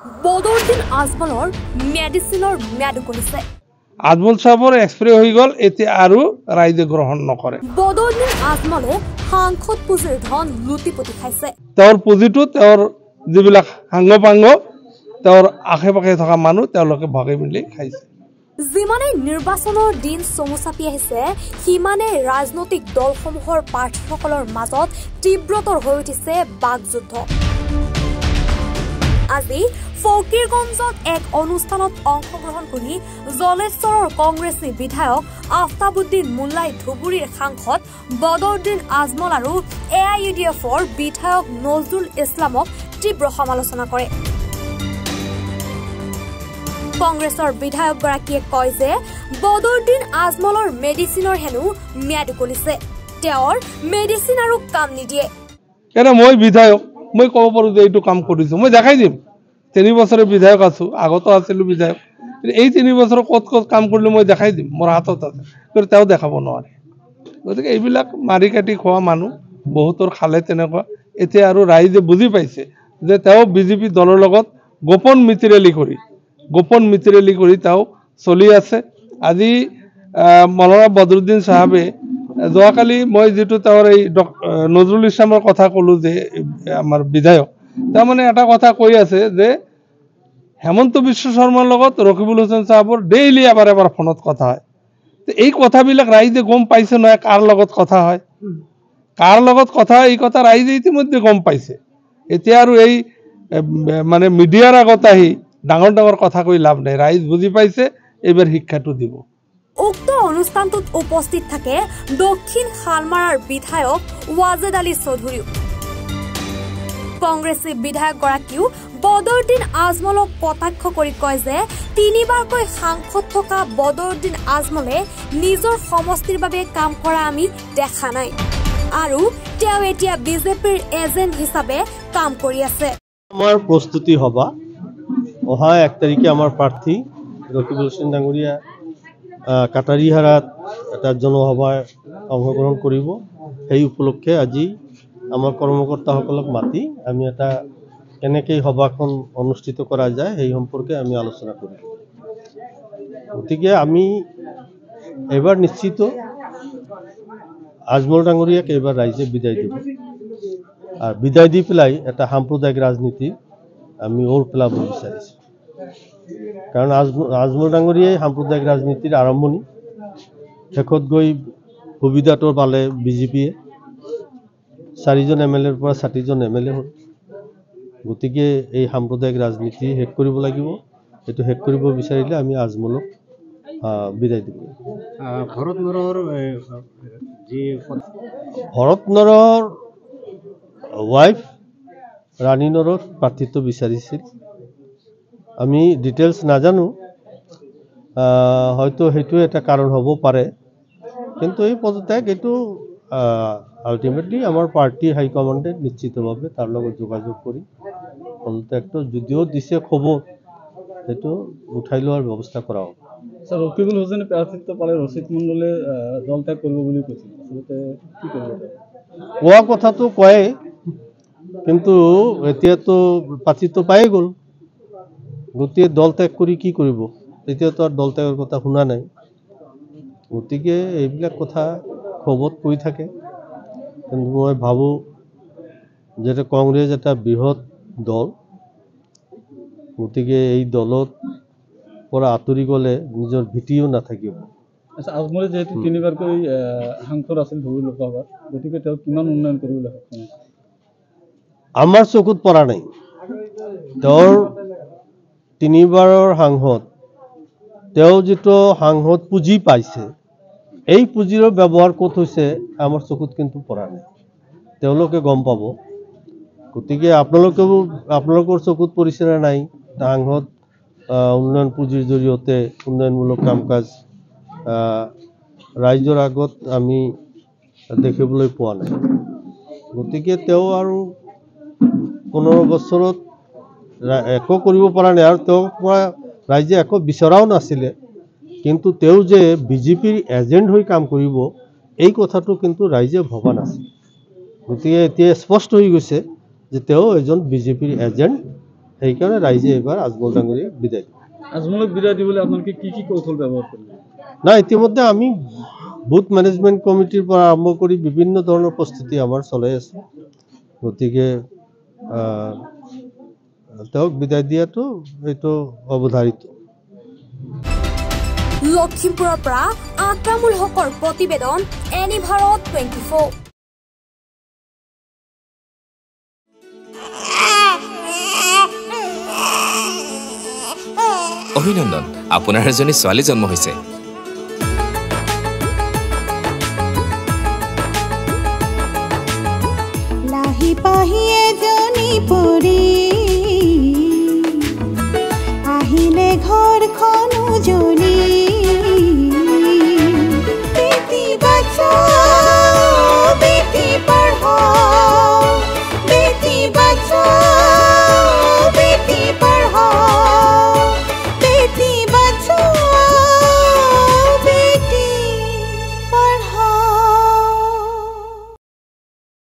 বদৰুদ্দিন আজমলৰ মেডিচিনৰ ম্যাদ উকলিছে। আজমল সাহেবৰ এক্সপ্ৰে হৈ গ'ল, এতিয়া আৰু ৰাইজে গ্ৰহণ নকৰে। বদৰুদ্দিন আজমলে সাংসদ পুঁজিৰ ধন লুটিপুটি খাইছে। তেওঁৰ পুঁজিটো তেওঁৰ যিবিলাক সাংগ-পাংগ তেওঁৰ আশে-পাশে থকা মানুহ তেওঁলোকে ভাগে মিলি খাইছে। যিমানে নিৰ্বাচনৰ দিন চমু চাপি আহিছে, সিমানে ৰাজনৈতিক দলসমূহৰ প্ৰাৰ্থীসকলৰ মাজত তীব্ৰতৰ হৈ উঠিছে বাকযুদ্ধ। আজি ফকীৰগঞ্জত এক অনুষ্ঠানত অংশগ্ৰহণ কৰি জলেশ্বৰৰ কংগ্ৰেছী বিধায়ক আফতাবুদ্দিন মোল্লাই ধুবুৰীৰ সাংসদ বদৰুদ্দিন আজমল আৰু AIUDFৰ বিধায়ক নজৰুল ইছলামক তীব্ৰ সমালোচনা কৰে। কংগ্ৰেছৰ বিধায়কগৰাকীয়ে কয় যে বদৰুদ্দিন আজমলৰ মেডিচিনৰ হেনো ম্যাদ উকলিছে, তেওঁৰ মেডিচিন আৰু কাম নিদিয়ে। মই বিধায়ক, মই ক'ব পাৰোঁ যে এইটো কাম কৰিছোঁ, মই দেখাই দিম। 3 বছৰৰ বিধায়ক আছোঁ, আগতো আছিলোঁ বিধায়ক। এই 3 বছৰ ক'ত ক'ত কাম কৰিলোঁ মই দেখাই দিম, মোৰ হাতত আছে, কিন্তু তেওঁ দেখাব নোৱাৰে। গতিকে এইবিলাক মাৰি কাটি খোৱা মানুহ বহুতৰ খালে তেনেকুৱা। এতিয়া আৰু ৰাইজে বুজি পাইছে যে তেওঁ বিজেপি দলৰ লগত গোপন মিতিৰেলি কৰি তেওঁ চলি আছে। আজি মৌলানা বদৰুদ্দিন চাহাবে যোৱাকালি মই যিটো তেওঁৰ এই নজৰুল ইছলামৰ কথা ক'লোঁ যে আমাৰ বিধায়ক, তাৰমানে এটা কথা কৈ আছে যে হেমন্ত বিশ্ব শৰ্মাৰ লগত ৰকিবুল হুছেইন চাহাবৰ ডেইলি এবাৰ ফোনত কথা হয়। এই কথাবিলাক ৰাইজে গম পাইছে নহয়, কাৰ লগত কথা হয়, এই কথা ৰাইজে ইতিমধ্যে গম পাইছে। এতিয়া আৰু এই মানে মিডিয়াৰ আগত আহি ডাঙৰ ডাঙৰ কথা কৈ লাভ নাই, ৰাইজ বুজি পাইছে, এইবাৰ শিক্ষাটো দিব। উক্ত অনুষ্ঠানটোত উপস্থিত থাকে দক্ষিণ শালমাৰাৰ বিধায়ক ৱাজেদ আলী চৌধুৰীও। কংগ্ৰেছী বিধায়কগৰাকীও বদৰুদ্দিন আজমলক কটাক্ষ কৰি কয় যে 3বাৰকৈ সাংসদ থকা বদৰুদ্দিন আজমলে নিজৰ সমষ্টিৰ বাবে কাম কৰা আমি দেখা নাই আৰু তেওঁ এতিয়া বিজেপিৰ এজেণ্ট হিচাপে কাম কৰি আছে। আমাৰ প্ৰস্তুতি সভা অহা 1 তাৰিখে আমাৰ প্ৰাৰ্থী ৰকিবুল হুছেইন ডাঙৰীয়া কাটাৰীহাৰাত এটা জনসভাৰ অংশগ্ৰহণ কৰিব। সেই উপলক্ষে আজি আমাৰ কৰ্মকৰ্তাসকলক মাতি আমি এটা কেনেকৈ সভাখন অনুষ্ঠিত কৰা যায় সেই সম্পৰ্কে আমি আলোচনা কৰিম। গতিকে আমি এবাৰ নিশ্চিত আজমল ডাঙৰীয়াক এইবাৰ ৰাইজে বিদায় দিব, আৰু বিদায় দি পেলাই এটা সাম্প্ৰদায়িক ৰাজনীতি আমি ওৰ পেলাব বিচাৰিছোঁ। কাৰণ আজমল ডাঙৰীয়াই সাম্প্ৰদায়িক ৰাজনীতিৰ আৰম্ভণি, শেষত গৈ সুবিধাটো পালে বিজেপিয়ে, 4জন MLAৰ পৰা 60জন MLA হ'ল। গতিকে এই সাম্প্ৰদায়িক ৰাজনীতি শেষ কৰিব লাগিব। এইটো শেষ কৰিব বিচাৰিলে আমি আজমলক বিদায় দিব লাগিব। ভৰত নৰৰ ৱাইফ ৰাণী নৰৰ প্ৰাৰ্থিত্ব বিচাৰিছিল। আমি ডিটেইলছ নাজানো, হয়তো সেইটো এটা কাৰণ হ'ব পাৰে, কিন্তু এই পদত্যাগ এইটো আল্টিমেটলি আমাৰ পাৰ্টি হাইকমাণ্ডে নিশ্চিতভাৱে তাৰ লগত যোগাযোগ কৰি পদত্যাগটো যদিও দিছে খবৰ, সেইটো উঠাই লোৱাৰ ব্যৱস্থা কৰা হ'ব। ৰকিবুল হুছেইনে প্ৰাৰ্থিত্ব পালে ৰচিদ মণ্ডলে দল ত্যাগ কৰিব বুলি কৈছিল, আচলতে কি কৰিব? কোৱা কথাটো কয়, কিন্তু এতিয়াতো প্ৰাৰ্থিত্ব পায়ে গ'ল, গতিকে দল ত্যাগ কৰি কি কৰিব? এতিয়াতো আৰু দল ত্যাগৰ কথা শুনা নাই। গতিকে এইবিলাক কথা খবৰত কৈ থাকে, কিন্তু মই ভাবোঁ যে কংগ্ৰেছ এটা বৃহৎ দল, গতিকে এই দলত পৰা আঁতৰি গ'লে নিজৰ ভীতিও নাথাকিব। আচ্ছা, আজমলে যিহেতু 3বাৰকৈ সাংসদ আছিল ধুবুৰী লোকসভাত, গতিকে তেওঁ কিমান উন্নয়ন কৰিবলৈ সক্ষম হৈছে? আমাৰ চকুত পৰা নাই। তেওঁৰ 3বাৰৰ সাংসদ, তেওঁ যিটো সাংসদ পুঁজি পাইছে, এই পুঁজিৰ ব্যৱহাৰ ক'ত হৈছে আমাৰ চকুত কিন্তু পৰা নাই, তেওঁলোকে গম পাব। গতিকে আপোনালোকৰ চকুত পৰিছে নে নাই সাংসদ উন্নয়ন পুঁজিৰ জৰিয়তে উন্নয়নমূলক কাম কাজ ৰাইজৰ আগত আমি দেখিবলৈ পোৱা নাই। গতিকে তেওঁ আৰু 15 বছৰত একো কৰিব পৰা নাই, আৰু তেওঁক পৰা ৰাইজে একো বিচৰাও নাছিলে, কিন্তু তেওঁ যে বিজেপিৰ এজেণ্ট হৈ কাম কৰিব এই কথাটো কিন্তু ৰাইজে ভবা নাছিল। গতিকে এতিয়া স্পষ্ট হৈ গৈছে যে তেওঁ এজন বিজেপিৰ এজেণ্ট, সেইকাৰণে ৰাইজে এইবাৰ আজমল ডাঙৰীয়াক বিদায় দিব। আজমলক বিদায় দিবলৈ আপোনালোকে কি কৌশল ব্যৱহাৰ কৰিলে? নাই, ইতিমধ্যে আমি বুথ মেনেজমেণ্ট কমিটিৰ পৰা আৰম্ভ কৰি বিভিন্ন ধৰণৰ প্ৰস্তুতি আমাৰ চলাই আছে। গতিকে তেওঁক বিদায় দিয়াটো এইটো অৱধাৰিত। লখিমপুৰৰ পৰা আক্ৰামুল হকৰ প্ৰতিবেদন, এনি ভাৰত 24। অভিনন্দন, আপোনাৰ এজনী ছোৱালী জন্ম হৈছে। লাহি পাহি এজনী পৰি আহিলে ঘৰখন